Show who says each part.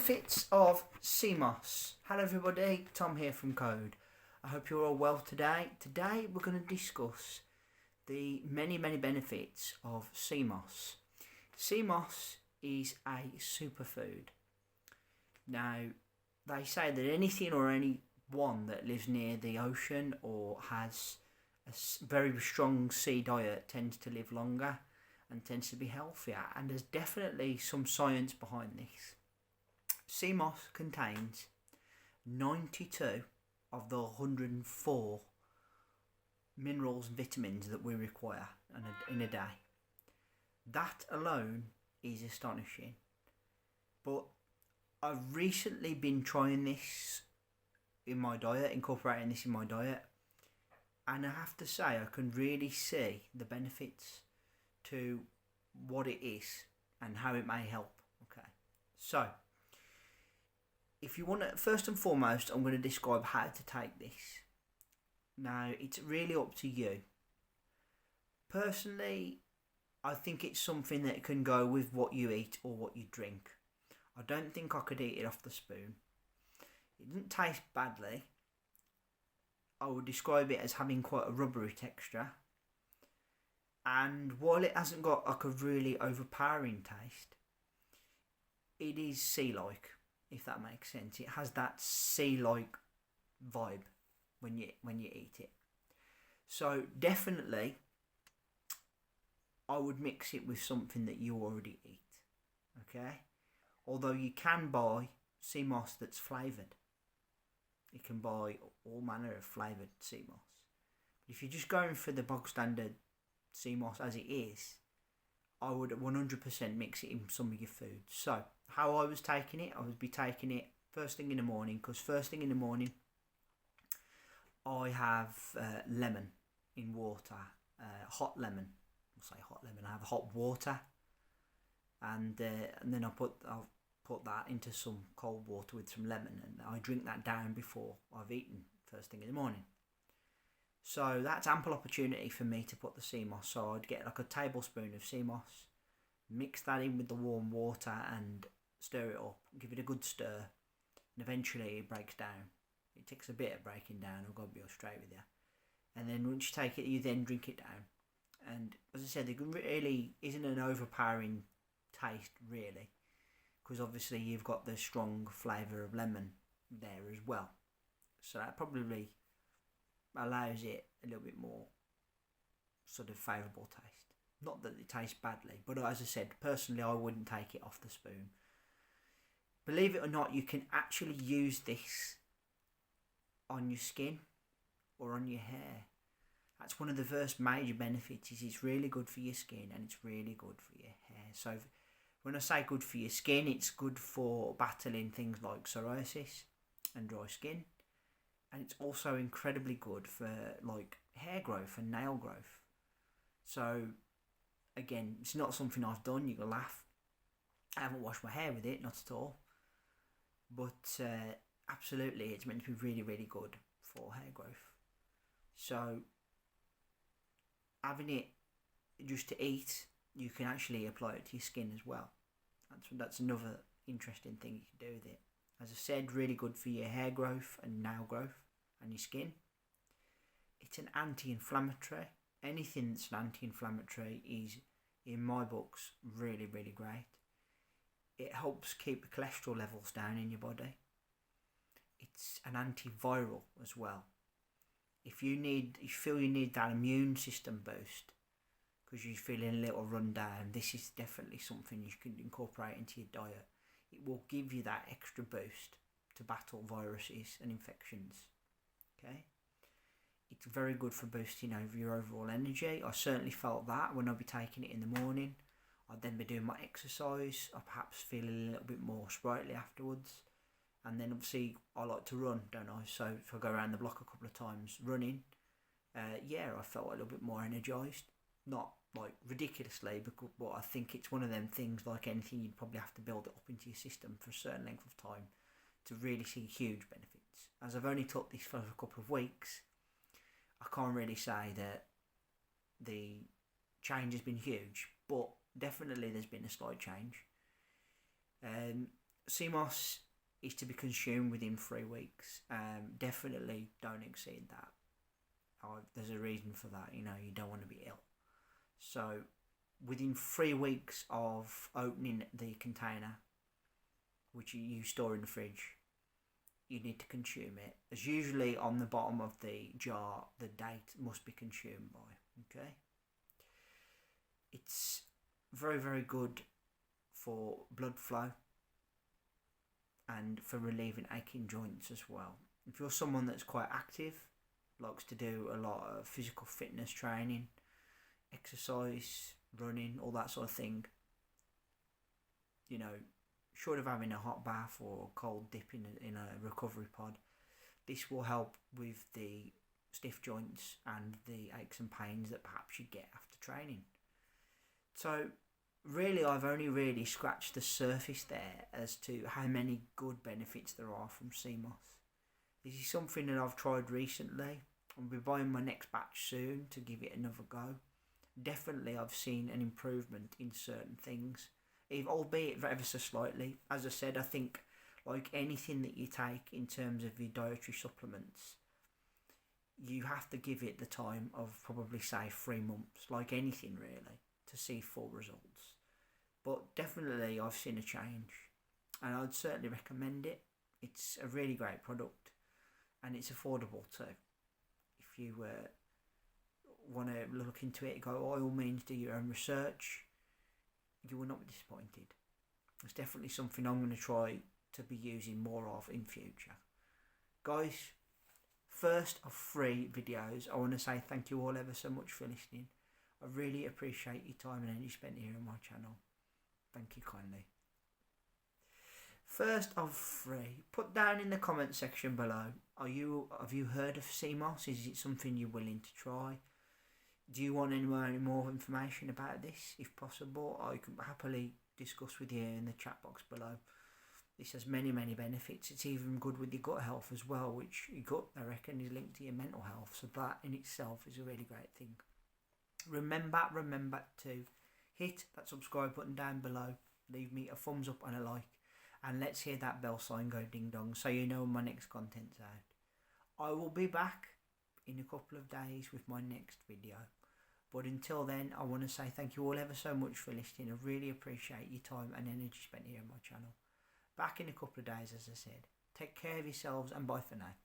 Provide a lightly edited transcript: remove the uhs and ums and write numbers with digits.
Speaker 1: benefits of sea moss. Hello everybody, Tom here from Code. I hope you're all well today. Today we're going to discuss the many benefits of sea moss. Sea moss is a superfood. Now, they say that anything or anyone that lives near the ocean or has a very strong sea diet tends to live longer and tends to be healthier, and there's definitely some science behind this. Sea moss contains 92 of the 104 minerals and vitamins that we require in a day. That alone is astonishing. But I've recently been trying this in my diet, incorporating this in my diet, and I have to say I can really see the benefits to what it is and how it may help. Okay, so if you want to, first and foremost, I'm going to describe how to take this. Now, it's really up to you. Personally, I think it's something that can go with what you eat or what you drink. I don't think I could eat it off the spoon. It doesn't taste badly. I would describe it as having quite a rubbery texture. And while it hasn't got like a really overpowering taste, it is sea-like, if that makes sense. It has that sea-like vibe when you eat it. So definitely, I would mix it with something that you already eat. Okay, although you can buy sea moss that's flavoured. You can buy all manner of flavoured sea moss. If you're just going for the bog standard sea moss as it is, I would 100% mix it in some of your food. So how I was taking it, I would be taking it first thing in the morning, because first thing in the morning I have lemon in water, hot lemon. I'll say hot lemon. I have hot water, and then I'll put that into some cold water with some lemon, and I drink that down before I've eaten first thing in the morning. So that's ample opportunity for me to put the sea moss. So I'd get like a tablespoon of sea moss, mix that in with the warm water and stir it up, give it a good stir, and eventually it breaks down. It takes a bit of breaking down, I've got to be straight with you. And then once you take it, you then drink it down. And as I said, there really isn't an overpowering taste, really, because obviously you've got the strong flavour of lemon there as well. So that probably allows it a little bit more sort of favourable taste. Not that it tastes badly, but as I said, personally I wouldn't take it off the spoon. Believe it or not, you can actually use this on your skin or on your hair. That's one of the first major benefits, is it's really good for your skin and it's really good for your hair. So when I say good for your skin, it's good for battling things like psoriasis and dry skin. And it's also incredibly good for like hair growth and nail growth. So again, it's not something I've done. You can laugh. I haven't washed my hair with it, not at all. But absolutely, it's meant to be really good for hair growth. So having it just to eat, you can actually apply it to your skin as well. That's another interesting thing you can do with it. As I said, really good for your hair growth and nail growth and your skin. It's an anti-inflammatory. Anything that's an anti-inflammatory is, in my books, really great. It helps keep the cholesterol levels down in your body. It's an antiviral as well. If you feel you need that immune system boost because you're feeling a little run down, this is definitely something you can incorporate into your diet. It will give you that extra boost to battle viruses and infections. Okay, it's very good for boosting over your overall energy. I certainly felt that when I'd be taking it in the morning. I'd then be doing my exercise. I perhaps feel a little bit more sprightly afterwards. And then obviously I like to run, don't I? So if I go around the block a couple of times running, I felt a little bit more energised. Not like ridiculously, but I think it's one of them things, like anything, you'd probably have to build it up into your system for a certain length of time to really see huge benefits. As I've only took this for a couple of weeks, I can't really say that the change has been huge, but definitely there's been a slight change. CMOS is to be consumed within 3 weeks. Definitely don't exceed that. There's a reason for that. You don't want to be ill. So within 3 weeks of opening the container, which you store in the fridge, you need to consume it. There's usually on the bottom of the jar the date must be consumed by. Okay. It's very, very good for blood flow and for relieving aching joints as well. If you're someone that's quite active, likes to do a lot of physical fitness training, exercise, running, all that sort of thing, short of having a hot bath or a cold dip in a recovery pod, this will help with the stiff joints and the aches and pains that perhaps you get after training. So really, I've only really scratched the surface there as to how many good benefits there are from CMOS. This is something that I've tried recently. I'll be buying my next batch soon to give it another go. Definitely I've seen an improvement in certain things, albeit ever so slightly. As I said, I think like anything that you take in terms of your dietary supplements, you have to give it the time of probably say 3 months, like anything really, to see full results. But definitely I've seen a change, and I'd certainly recommend it. It's a really great product, and it's affordable too. If you want to look into it, go by all means, do your own research. You will not be disappointed. It's definitely something I'm going to try to be using more of in future. Guys, first of 3 videos, I want to say thank you all ever so much for listening. I really appreciate your time and energy spent here on my channel. Thank you kindly. First of 3, put down in the comment section below, have you heard of CMOS? Is it something you're willing to try? Do you want any more information about this? If possible, I can happily discuss with you in the chat box below. This has many, many benefits. It's even good with your gut health as well, which your gut, I reckon, is linked to your mental health. So that in itself is a really great thing. Remember to hit that subscribe button down below. Leave me a thumbs up and a like. And let's hear that bell sign go ding dong so you know when my next content's out. I will be back in a couple of days with my next video. But until then, I want to say thank you all ever so much for listening. I really appreciate your time and energy spent here on my channel. Back in a couple of days, as I said. Take care of yourselves and bye for now.